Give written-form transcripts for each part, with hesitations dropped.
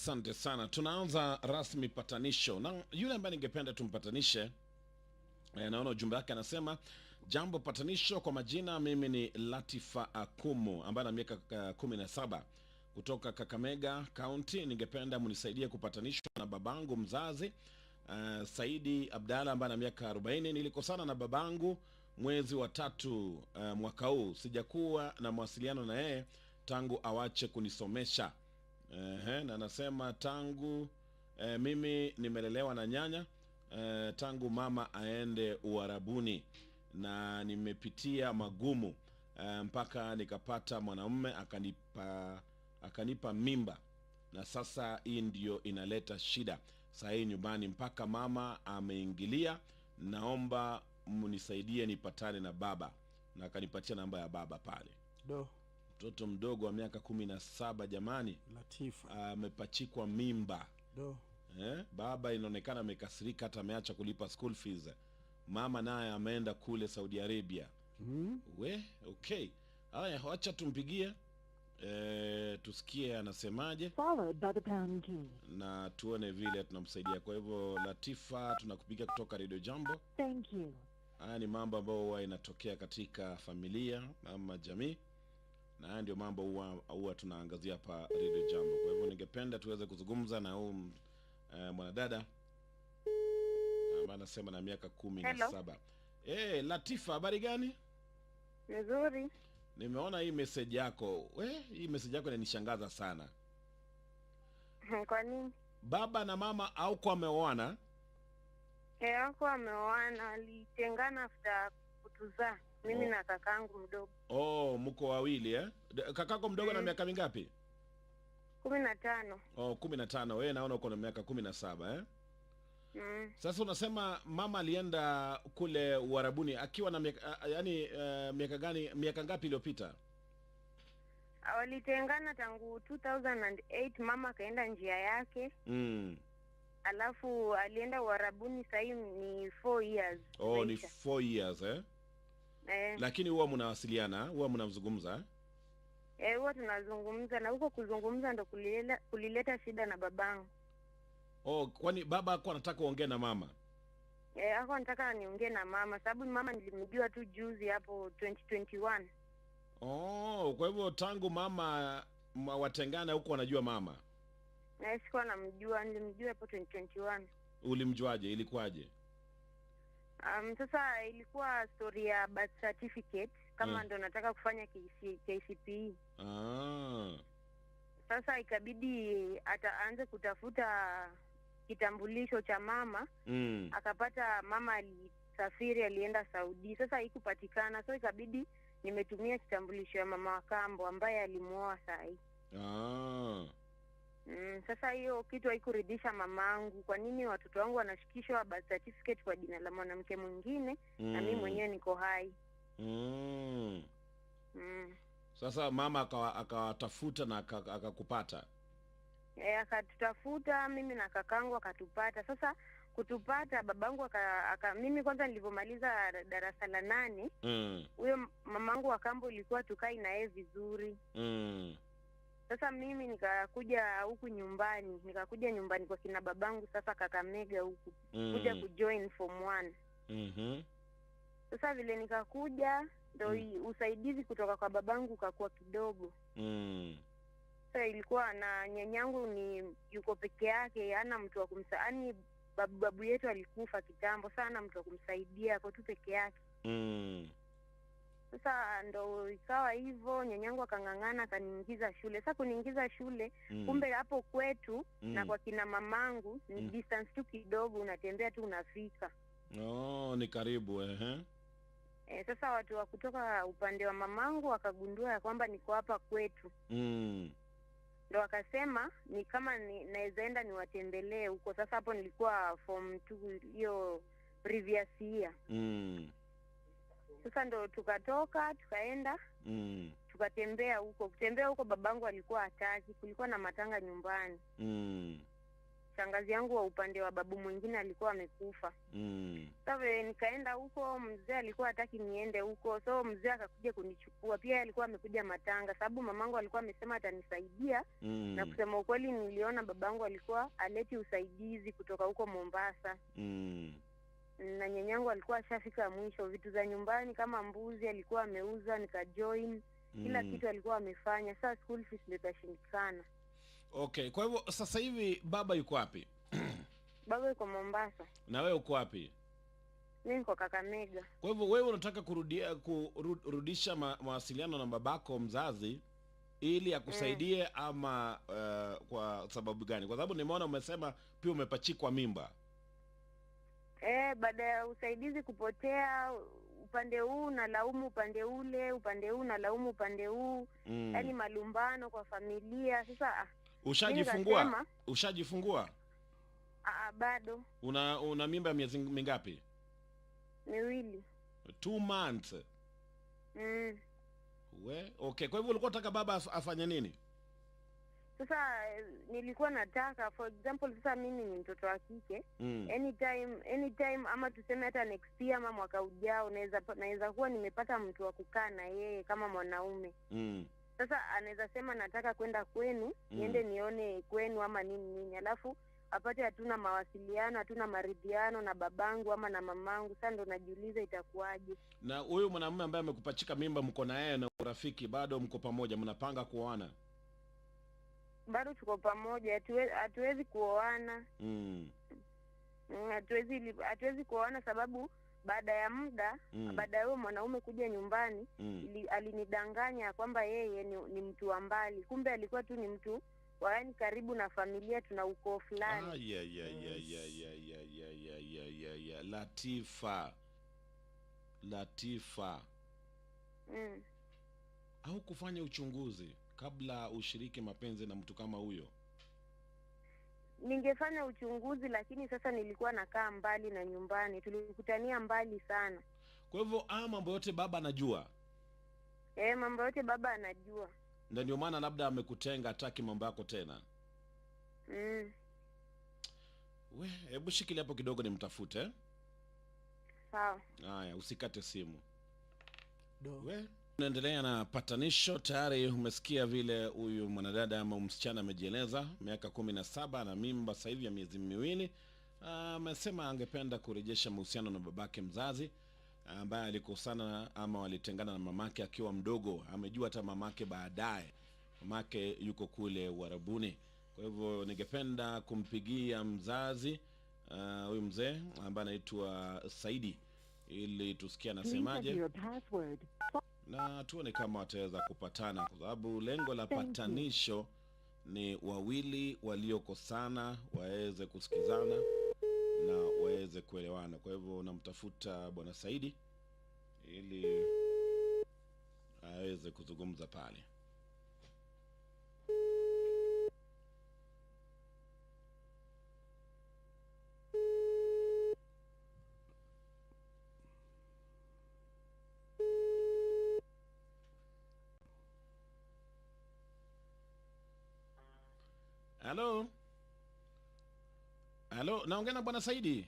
Asante sana. Tunaanza rasmi patanisho. Na yule ambaye ningependa tumpatanishe, naona ujumbe wake anasema, jambo patanisho, kwa majina mimi ni Latifa Akumu ambaye ana miaka 17 kutoka Kakamega County. Ningependa munisaidie kupatanishwa na babangu mzazi Saidi Abdalla ambaye ana miaka 40. Nilikosana na babangu mwezi wa 3 mwaka huu. Sijakuwa na mawasiliano na yeye tangu awache kunisomesha. Na anasema tangu mimi nimelelewa na nyanya tangu mama aende Uarabuni, na nimepitia magumu mpaka nikapata mwanamume akanipa mimba, na sasa hii ndio inaleta shida saa hii nyumbani, mpaka mama ameingilia. Naomba mnisaidie nipatane na baba, na akanipatia namba ya baba pale. Mtoto mdogo wa miaka 17 jamani, Latifa amepachikwa mimba. Baba inaonekana amekasirika, hata ameacha kulipa school fees. Mama naye ameenda kule Saudi Arabia. Okay. Haya, acha tumpigie tusikie anasemaje, na tuone vile tunamsaidia. Kwa hivyo Latifa, tunakupigia kutoka Radio Jambo. Thank you. Haya ni mambo ambayo huwa inatokea katika familia ama jamii, na haya ndio mambo huwa tunaangazia hapa Radio Jambo. Kwa hivyo ningependa tuweze kuzungumza na huyu mwanadada ambaye anasema na miaka 17. Latifa, habari gani? Nzuri. Nimeona hii message yako. Hii message yako inanishangaza sana. Kwa nini? Baba na mama hauko ameoana? Hawako ameoana, alitengana after kutuzaa. Mimi na kakangu mdogo. Mko wawili Kakako mdogo na miaka mingapi? 15. 15. Wewe naona uko na miaka 17 Sasa unasema mama alienda kule Uarabuni akiwa na miaka ngapi iliyopita? Walitengana tangu 2008, mama akaenda njia yake. Alafu alienda Uarabuni, sasa ni 4 years. Ni 4 years Lakini huwa mnawasiliana, huwa mnazungumza? Huwa tunazungumza, na huko kuzungumza ndo kulileta shida na babangu. Kwani baba hakuwa anataka uongee na mama? Hakuwa anataka niongee na mama, sababu mama nilimjua tu juzi hapo 2021. Kwa hivyo tangu mama watengana huko wanajua mama? Sikuwa namjua, nilimjua hapo 2021. Ulimjuaje? Ilikuwaje? Sasa ilikuwa story ya birth certificate kama ndo nataka kufanya KCPE. Sasa ikabidi aanze kutafuta kitambulisho cha mama. Akapata mama alisafiri, alienda Saudi. Sasa haikupatikana, so ikabidi nimetumia kitambulisho ya mama wa kambo ambaye alimuoa saa hii. Sasa hiyo kitu haikuridhisha mamangu. Kwa nini watoto wangu wanashikishwa birth certificate kwa jina la mwanamke mwingine na mimi mwenyewe niko hai? Sasa mama akawatafuta na akakupata? Akatutafuta mimi na kakangu, akatupata. Sasa kutupata babangu mimi kwanza nilipomaliza darasa la 8, huyo mamangu wa kambo ilikuwa tukai na yeye vizuri. Sasa mimi nikakuja huku nyumbani, kwa kina babangu sasa Kakamega huku, kuja kujoin form 1. Sasa vile nikakuja ndo usaidizi kutoka kwa babangu kakuwa kidogo. Sasa ilikuwa na nyanyangu ni yuko peke yake, hana mtu wa kumsaidia. Babu yetu alikufa kitambo sana, mtu wa kumsaidia, kwa tu peke yake. Sasa ndo ikawa hivyo, nyanyangu akang'ang'ana akaniingiza shule. Sasa kuniingiza shule, kumbe hapo kwetu na kwa kina mamangu ni distance tu kidogo, unatembea tu unafika. Ni karibu Sasa watu wa kutoka upande wa mamangu wakagundua ya kwamba niko hapa kwetu. Ndo wakasema ni kama naweza enda niwatembelee huko. Sasa hapo nilikuwa form 2 hiyo previous year. Sasa ndo tukatoka tukaenda tukatembea huko. Kutembea huko babangu alikuwa hataki, kulikuwa na matanga nyumbani. shangazi yangu wa upande wa babu mwingine alikuwa amekufa. Sasa nikaenda huko, mzee alikuwa hataki niende huko. So mzee akakuja kunichukua. Pia alikuwa amekuja matanga sababu mamangu alikuwa amesema atanisaidia. Na kusema ukweli niliona babangu alikuwa aleti usaidizi kutoka huko Mombasa. Na nyanyangu alikuwa ashafika mwisho, vitu za nyumbani kama mbuzi alikuwa ameuza, nikajoin. Kila kitu alikuwa amefanya. Sasa school fees ndio ikashindikana. Okay, kwa hivyo sasa hivi baba yuko wapi? Baba yuko Mombasa. Na wewe uko wapi? Mimi niko Kakamega. Kwa hivyo wewe unataka kurudisha mawasiliano na babako mzazi ili akusaidie ama kwa sababu gani? Kwa sababu nimeona umesema pia umepachikwa mimba. Baada ya usaidizi kupotea, upande huu na laumu upande ule, upande huu na laumu upande huu. Yaani malumbano kwa familia. Sasa ushajifungua? Ushajifungua? Bado. Una mimba ya miezi mingapi? 2. 2 months. Okay, kwa hivyo ulikuwa unataka baba afanye nini? Sasa nilikuwa nataka, for example, sasa mimi ni mtoto wa kike. Anytime ama tuseme hata next year ama mwaka ujao naweza kuwa nimepata mtu wa kukaa na yeye kama mwanaume. Sasa anaweza sema nataka kwenda kwenu, niende nione kwenu ama nini. Alafu apate hatuna mawasiliano, hatuna maridhiano na babangu ama na mamangu. Sasa ndo najiuliza itakuwaje. Na huyu mwanamume ambaye amekupachika mimba, mko na yeye na urafiki, bado mko pamoja, mnapanga kuoana? Bado tuko pamoja, hatuwezi kuoana. Hatuwezi kuoana sababu baada ya muda, baada ya huyo mwanaume kuja nyumbani, alinidanganya kwamba yeye ni mtu wa mbali. Kumbe alikuwa tu ni mtu yaani karibu na familia, tuna ukoo fulani. Latifa. Au kufanya uchunguzi kabla ushiriki mapenzi na mtu kama huyo? Ningefanya uchunguzi, lakini sasa nilikuwa nakaa mbali na nyumbani. Tulikutania mbali sana. Kwa hivyo mambo yote baba anajua? Mambo yote baba anajua. Ndio maana labda amekutenga, hataki mambo yako tena. Hebu shikilia hapo kidogo nimtafute. Sawa. Haya, usikate simu. Unaendelea na patanisho. Tayari umesikia vile huyu mwanadada ama msichana amejieleza, miaka 17 na mimba sasa hivi ya miezi 2. Amesema angependa kurejesha mahusiano na babake mzazi ambaye alikosana ama walitengana na mamake akiwa mdogo. Amejua hata mamake baadaye. Mamake yuko kule Uarabuni. Kwa hivyo ningependa kumpigia mzazi huyu mzee ambaye anaitwa Saidi ili tusikie anasemaje. Na tuone kama wataweza kupatana, kwa sababu lengo la patanisho ni wawili waliokosana waweze kusikizana na waweze kuelewana. Kwa hivyo namtafuta bwana Saidi ili aweze kuzungumza pale. Halo, naongea na bwana Saidi?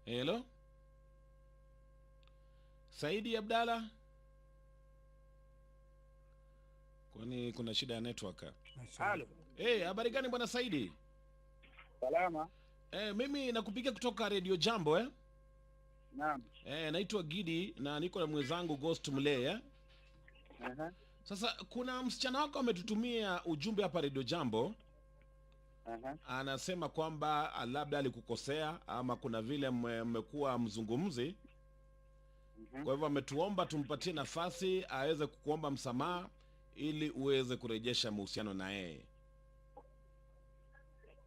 Hello? Saidi Abdalla? Kwani kuna shida ya network? Halo. Habari gani bwana Saidi? Salama. Mimi nakupigia kutoka Radio Jambo Naam. Naitwa Gidi na niko na mwenzangu Ghost Mlee Sasa kuna msichana wako ametutumia ujumbe hapa Radio Jambo. Anasema kwamba labda alikukosea ama kuna vile mmekuwa mzungumzi. Kwa hivyo ametuomba tumpatie nafasi aweze kukuomba msamaha ili uweze kurejesha mahusiano na yeye.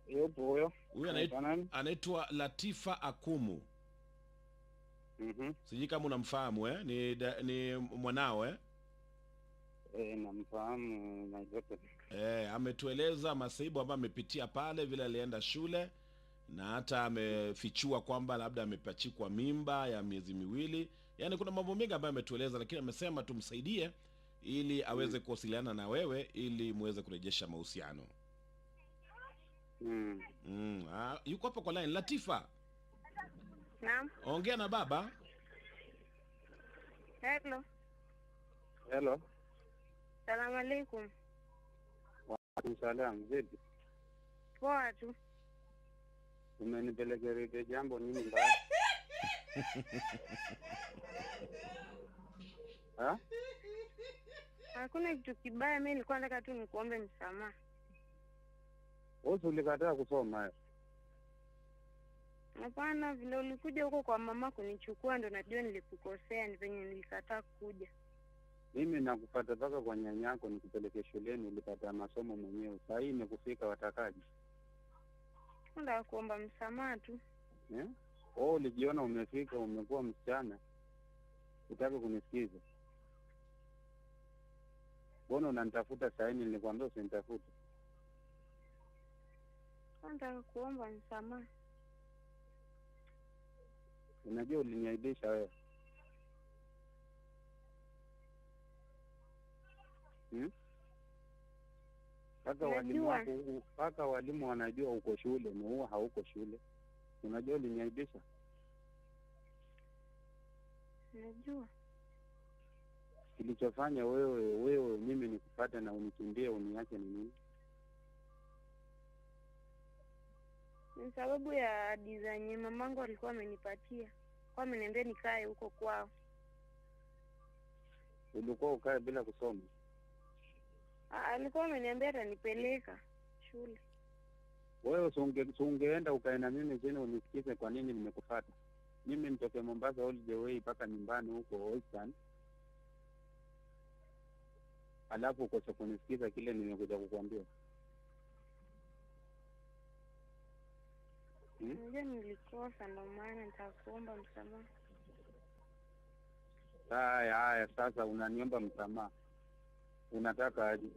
Yupo huyo. Huyo anaitwa Latifa Akumu. Sijui kama unamfahamu ni mwanao namfahamu na yote. Ametueleza masaibu ambayo amepitia pale, vile alienda shule na hata amefichua kwamba labda amepachikwa mimba ya miezi 2. Yaani kuna mambo mengi ambayo ametueleza, lakini amesema tumsaidie ili aweze kuwasiliana na wewe ili muweze kurejesha mahusiano. Yuko hapo kwa line. Latifa, Naam. ongea na baba. Hello. Hello. Salamu alaikum. Salam. Vipi? Poa tu. Umenipelekea redio jambo nini mbaya? Ha? Hakuna kitu kibaya, mimi nilikuwa nataka tu nikuombe msamaha. Wewe ulikataa kusoma. Hapana, vile ulikuja huko kwa mama kunichukua ndo najua nilikukosea, ni venye nilikataa kuja. Mimi nakupata paka kwa nyanyako nikupeleke shuleni, ulipata masomo mwenyewe. Sasa hii nimekufika watakaji. Nataka kuomba msamaha tu. Wewe ulijiona umefika, umekuwa msichana. Utaki kunisikiza. Mbona unanitafuta saa hii nilikwambia usinitafute? Nataka kuomba msamaha. Unajua uliniaibisha wewe. Paka walimu wanajua uko shule, na huwa hauko shule. Unajua uliniaibisha? Najua. Kilichofanya wewe mimi nikupate na unikimbie uniache ni nini? Ni sababu ya design mamangu alikuwa amenipatia. Kwa ameniambia nikae huko kwao. Ulikuwa ukae bila kusoma? Alikuwa ameniambia atanipeleka shule. Wewe ungeenda ukae na mimi chini unisikize kwa nini nimekufuata. Mimi nitoke Mombasa all the way mpaka nyumbani huko Western. Alafu ukosa kunisikiza kile nimekuja kukuambia. Ndio nilikosa, ndo maana nitakuomba msamaha. Haya, sasa unaniomba msamaha. Unataka aje?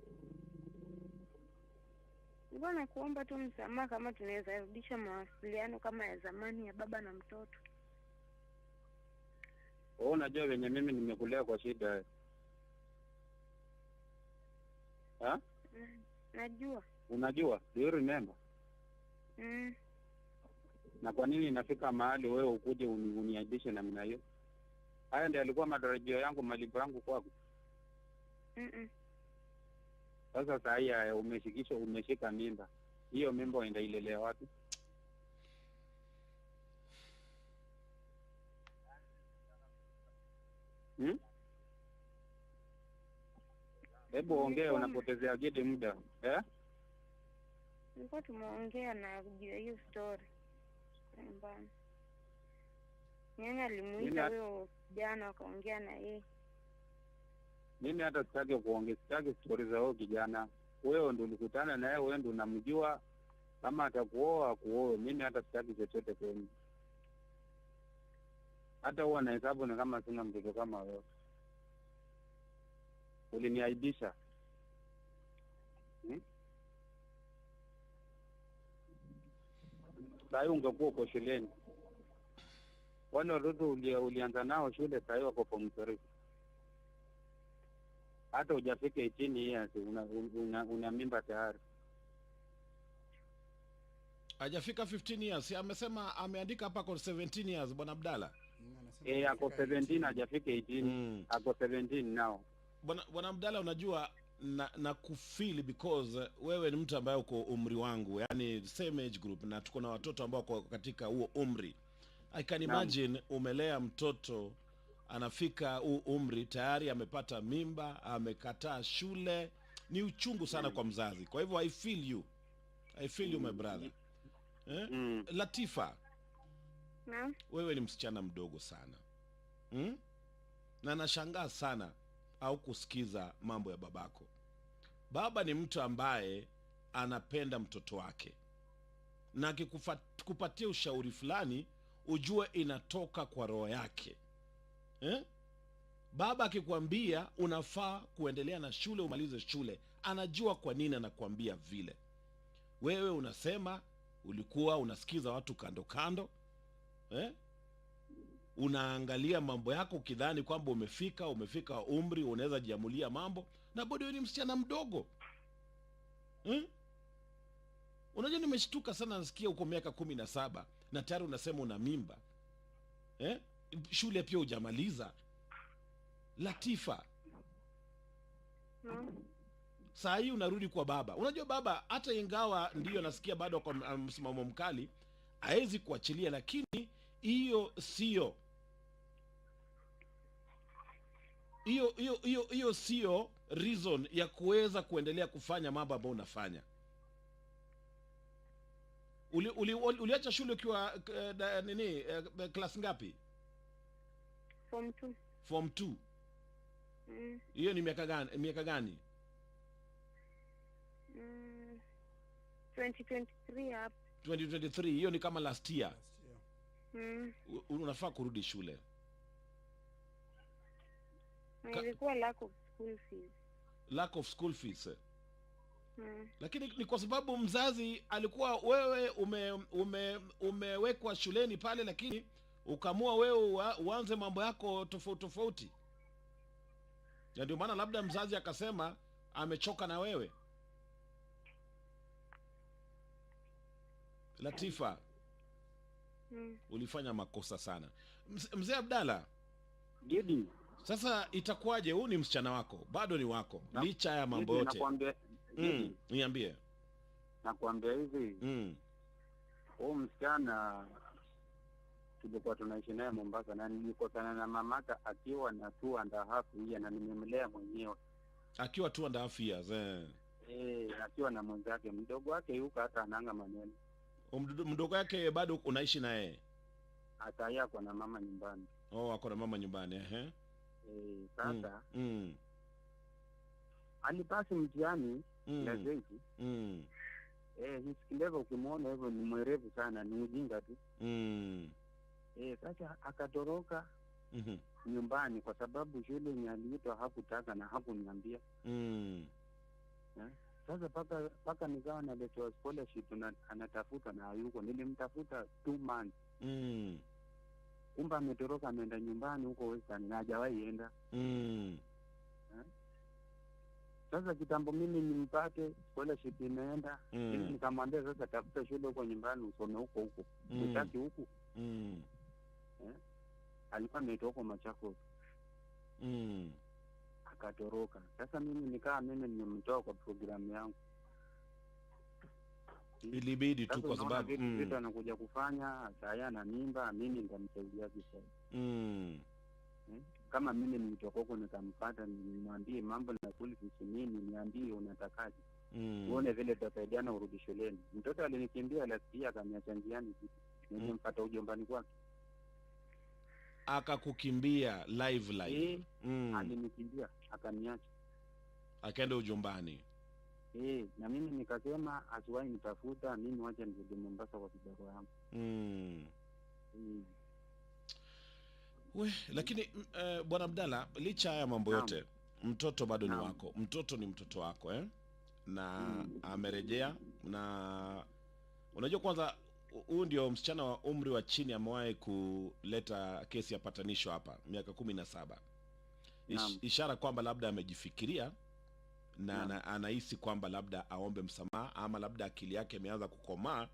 Nilikuwa nakuomba tu msamaha kama tunaweza rudisha mawasiliano kama ya zamani ya baba na mtoto. Wewe unajua venye mimi nimekulea kwa shida. Ha? Najua. Unajua? Do you remember? Na kwa nini inafika mahali wewe ukuje uniaibishe namna hiyo? Haya ndio alikuwa matarajio yangu, malipo yangu kwako. Sasa saa hii umeshika mimba. Hiyo mimba unaenda ilelea wapi? Hebu ongea, unapotezea gidi muda. Nilikuwa tumeongea na kujua hiyo story. Mbona? Nyanya alimuita huyo kijana akaongea na yeye. Mimi hata sitaki story za huyo kijana. Wewe ndio ulikutana na yeye, wewe ndio unamjua. Kama atakuoa akuoe, mimi hata sitaki chochote kwenu. Hata huwa na hesabu ni kama sina mtoto kama wewe. Uliniaibisha. Sasa ungekuwa uko shuleni. Wale watoto ulianza nao shule sasa wako form 3. Hata hujafika 18 years una mimba tayari. Hajafika 15 years. Amesema ameandika hapa kwa 17 years bwana Abdalla. Ako 17, hajafika 18. Ako 17 now. Bwana Abdalla, unajua na kufeel because wewe ni mtu ambaye uko umri wangu, yani same age group, na tuko na watoto ambao wako katika huo umri. I can imagine umelea mtoto anafika huu umri tayari amepata mimba, amekataa shule. Ni uchungu sana kwa mzazi. Kwa hivyo I feel you my brother. Latifa, wewe ni msichana mdogo sana. Na nashangaa sana au kusikiza mambo ya babako. Baba ni mtu ambaye anapenda mtoto wake, na akikupatia ushauri fulani ujue inatoka kwa roho yake. Baba akikwambia unafaa kuendelea na shule, umalize shule, anajua kwa nini anakuambia vile. Wewe unasema ulikuwa unasikiza watu kando kando, unaangalia mambo yako ukidhani kwamba umefika umri unaweza jiamulia mambo, na bado ni msichana mdogo. Unajua nimeshtuka sana nasikia uko miaka 17 na tayari unasema una mimba. Shule pia hujamaliza. Latifa. Saa hii unarudi kwa baba. Unajua baba hata ingawa ndiyo nasikia bado kwa msimamo mkali, haezi kuachilia, lakini hiyo sio hiyo sio reason ya kuweza kuendelea kufanya mambo ambayo unafanya. Uliacha shule ukiwa class ngapi? Form 2. Form 2. Hiyo ni miaka gani? 2023 hapo. 2023, hiyo ni kama last year. Unafaa kurudi shule. Ilikuwa lack of school fees. Lack of school fees. Lakini ni kwa sababu mzazi alikuwa wewe umewekwa shuleni pale, lakini ukamua wewe uanze mambo yako tofauti. Na ndio maana labda mzazi akasema amechoka na wewe. Latifa, ulifanya makosa sana. Mzee Abdalla. Gidi. Sasa itakuwaje? Huu ni msichana wako, bado ni wako, licha ya mambo yote. Niambie. Nakwambia hivi. Huyu msichana tulikuwa tunaishi naye Mombasa, na nilikutana na mamaka akiwa na 2.5 years, na nimemlea mwenyewe. Akiwa 2.5 years, akiwa na mwenzake mdogo wake yuko hata ananga maneno. Mdogo wake bado unaishi na yeye? Hata yeye ako na mama nyumbani. Ako na mama nyumbani, Sasa alipasi mtihani na zeki. Hisikileva ukimwona hivyo ni mwerevu sana, ni ujinga tu. Sasa akatoroka nyumbani kwa sababu shule yenye aliitwa hakutaka na hakuniambia. Sasa paka nikawa naletewa scholarship na anatafuta na hayuko. Nilimtafuta 2 months. Kumbe ametoroka, ameenda nyumbani huko Western na hajawahi enda. Sasa kitambo mimi nimpate scholarship imeenda. Nikamwambia sasa tafuta shule huko nyumbani usome huko. Utaki huku. Alikuwa ametoka huko Machakos. Akatoroka. Sasa mimi nimemtoa kwa programu yangu. Ilibidi tu kwa sababu vitu anakuja kufanya saa na mimba, mimi nitamsaidia visa. Kama mimi nilitoka huko nikampata, nimwambie mambo na polisi nini, niambie unatakaje. Uone vile tutasaidiana urudi shuleni. Mtoto alinikimbia last akaniacha njiani kitu. Nilimpata ujombani kwake. Akakukimbia live. Alinikimbia akaniacha. Akaenda ujombani. Na mimi nikasema asiwahi nitafuta, mimi wacha nirudi Mombasa kwa kijana yangu. Lakini Bwana Abdalla, licha ya mambo yote, mtoto bado ni wako. Mtoto ni mtoto wako na amerejea. Na unajua kwanza huyu ndio msichana wa umri wa chini amewahi kuleta kesi ya patanisho hapa, miaka 17. Ishara kwamba labda amejifikiria na anahisi kwamba labda aombe msamaha, ama labda akili yake imeanza kukomaa,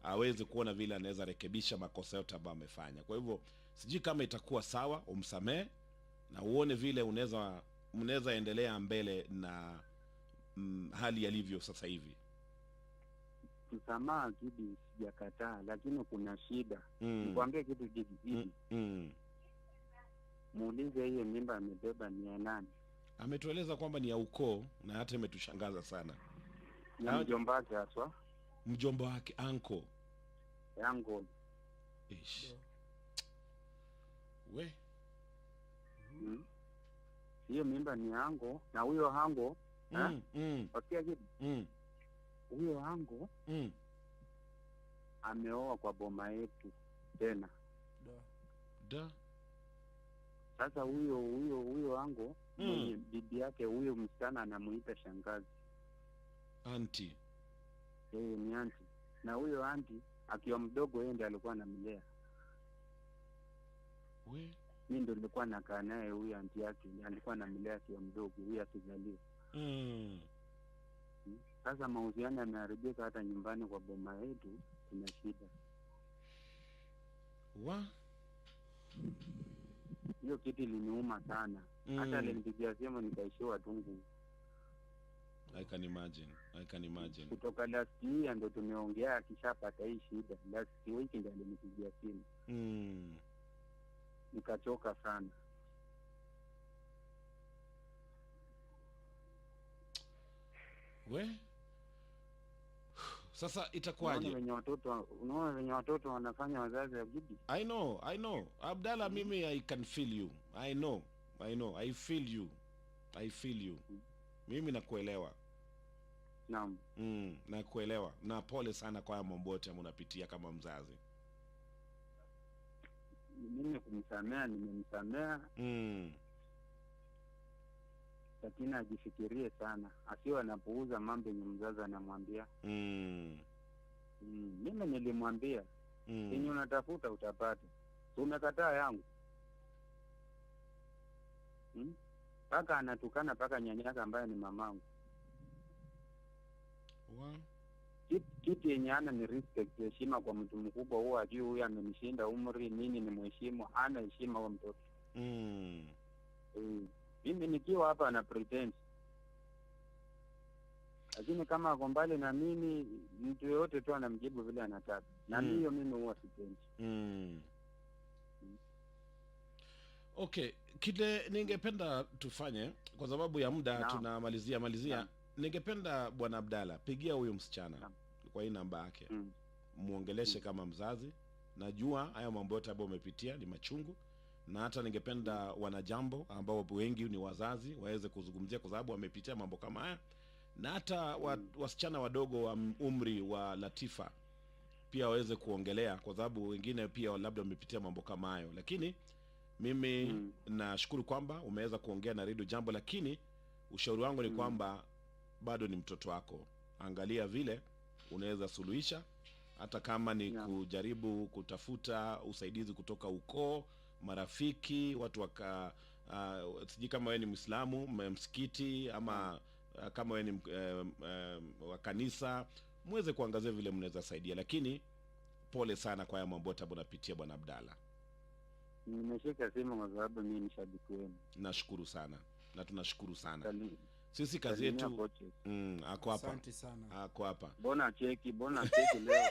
aweze kuona vile anaweza rekebisha makosa yote ambayo amefanya. Kwa hivyo sijui kama itakuwa sawa umsamehe na uone vile mnaweza endelea mbele na hali yalivyo sasa hivi. Msamaha Gidi sijakataa, lakini kuna shida. Nikwambie kitu Gidi. Muulize hiyo mimba amebeba ni ya nani? Ametueleza kwamba ni ya ukoo, na hata imetushangaza sana. Na mjomba wake haswa. Mjomba wake, uncle. Yango. Hiyo mimba ni yango, na huyo hango wakia kitu. Huyo hango ameoa kwa boma yetu tena. Sasa huyo hango mwenye bibi yake, huyo msichana anamuita shangazi. Auntie. Ni auntie. Na huyo auntie akiwa mdogo yeye ndiye alikuwa anamlea. Mimi ndo nilikuwa nakaa naye, huyo auntie yake alikuwa anamlea akiwa mdogo, huyo akizaliwa. Sasa mahusiano yameharibika, hata nyumbani kwa boma yetu kuna shida. Hiyo kitu iliniuma sana. Hata alinipigia simu nikaishiwa tu nguvu. I can imagine. Kutoka last year ndo tumeongea akishapata hii shida. Last week ndo alinipigia simu. Nikachoka sana. Sasa itakuwaje? Unaona wenye watoto wanafanya wazazi wabidi. I know. Abdalla, mimi I can feel you. I know. I feel you. Mimi nakuelewa. Naam. Nakuelewa. Na pole sana kwa haya mambo yote unapitia kama mzazi. Mimi nimemsamea. Lakini ajifikirie sana. Asiwe anapuuza mambo yenye mzazi anamwambia. Mimi nilimwambia, yenye unatafuta utapata. Umekataa yangu. Paka anatukana paka nyanyaka ambaye ni mamangu. Kitu yenye ana ni respect, heshima kwa mtu mkubwa. Huwa ajui huyu amenishinda umri, nini ni mheshimu, hana heshima kwa mtoto. Mimi nikiwa hapa na pretend. Lakini kama ako mbali na mimi, mtu yote tu anamjibu vile anataka. Na hiyo mimi huwa sipendi. Okay, kile ningependa tufanye kwa sababu ya muda tunamalizia. Ningependa Bwana Abdalla, pigia huyo msichana kwa hii namba yake. Muongeleshe kama mzazi. Najua haya mambo yote ambayo umepitia ni machungu. Na hata ningependa wanajambo ambao wengi ni wazazi waweze kuzungumzia kwa sababu wamepitia mambo kama haya. Na hata wasichana wadogo wa umri wa Latifa pia waweze kuongelea kwa sababu wengine pia labda wamepitia mambo kama hayo. Lakini mimi nashukuru kwamba umeweza kuongea na Radio Jambo, lakini ushauri wangu ni kwamba bado ni mtoto wako. Angalia vile unaweza suluhisha, hata kama ni kujaribu kutafuta usaidizi kutoka ukoo, marafiki, watu sijui kama wewe ni Muislamu, msikiti, ama kama wewe ni wa kanisa, muweze kuangazia vile mnaweza saidia. Lakini pole sana kwa haya mambo yote unapitia Bwana Abdalla. Nimeshika simu kwa sababu mimi ni shabiki wenu. Nashukuru sana. Na tunashukuru sana. Sisi kazi yetu ako hapa. Asante sana. Ako hapa. Bona cheki leo.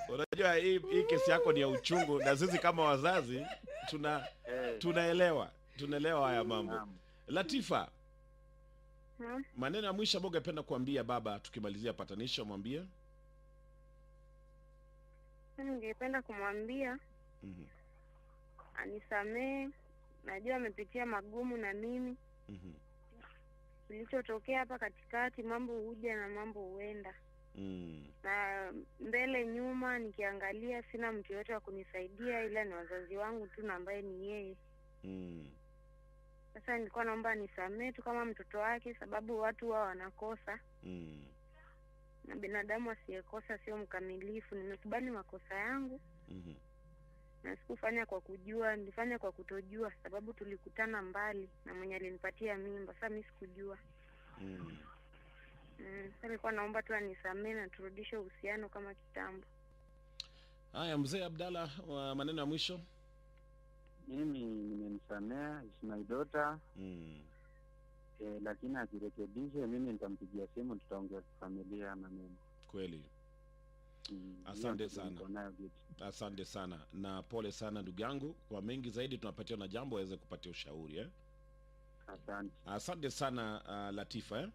Unajua hii kesi yako ni ya uchungu na sisi kama wazazi tunaelewa haya mambo. Latifa, maneno ya mwisho ambayo ungependa kuambia baba tukimalizia patanisho, mwambie. Ningependa kumwambia anisamee. Najua amepitia magumu na mimi. Kilichotokea hapa katikati, mambo huja na mambo huenda. Na mbele nyuma nikiangalia sina mtu yote wa kunisaidia ila ni wazazi wangu tu na ambaye ni yeye. Sasa nilikuwa naomba anisamee tu kama mtoto wake, sababu watu wao wanakosa. Na binadamu asiyekosa sio mkamilifu. Nimekubali makosa yangu. Na sikufanya kwa kujua, nilifanya kwa kutojua, sababu tulikutana mbali na mwenye alinipatia mimba. Sasa mimi sikujua. Sasa nilikuwa naomba tu anisamee na turudishe uhusiano kama kitambo. Haya mzee Abdalla, maneno ya mwisho. Mimi nimemsamea, is my daughter. Lakini akirekebisha mimi nitampigia simu, tutaongea familia maneno. Kweli. Asante sana na pole sana ndugu yangu. Kwa mengi zaidi tunapatia na jambo waweze kupatia ushauri Asante sana Latifa.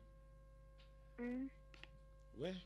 We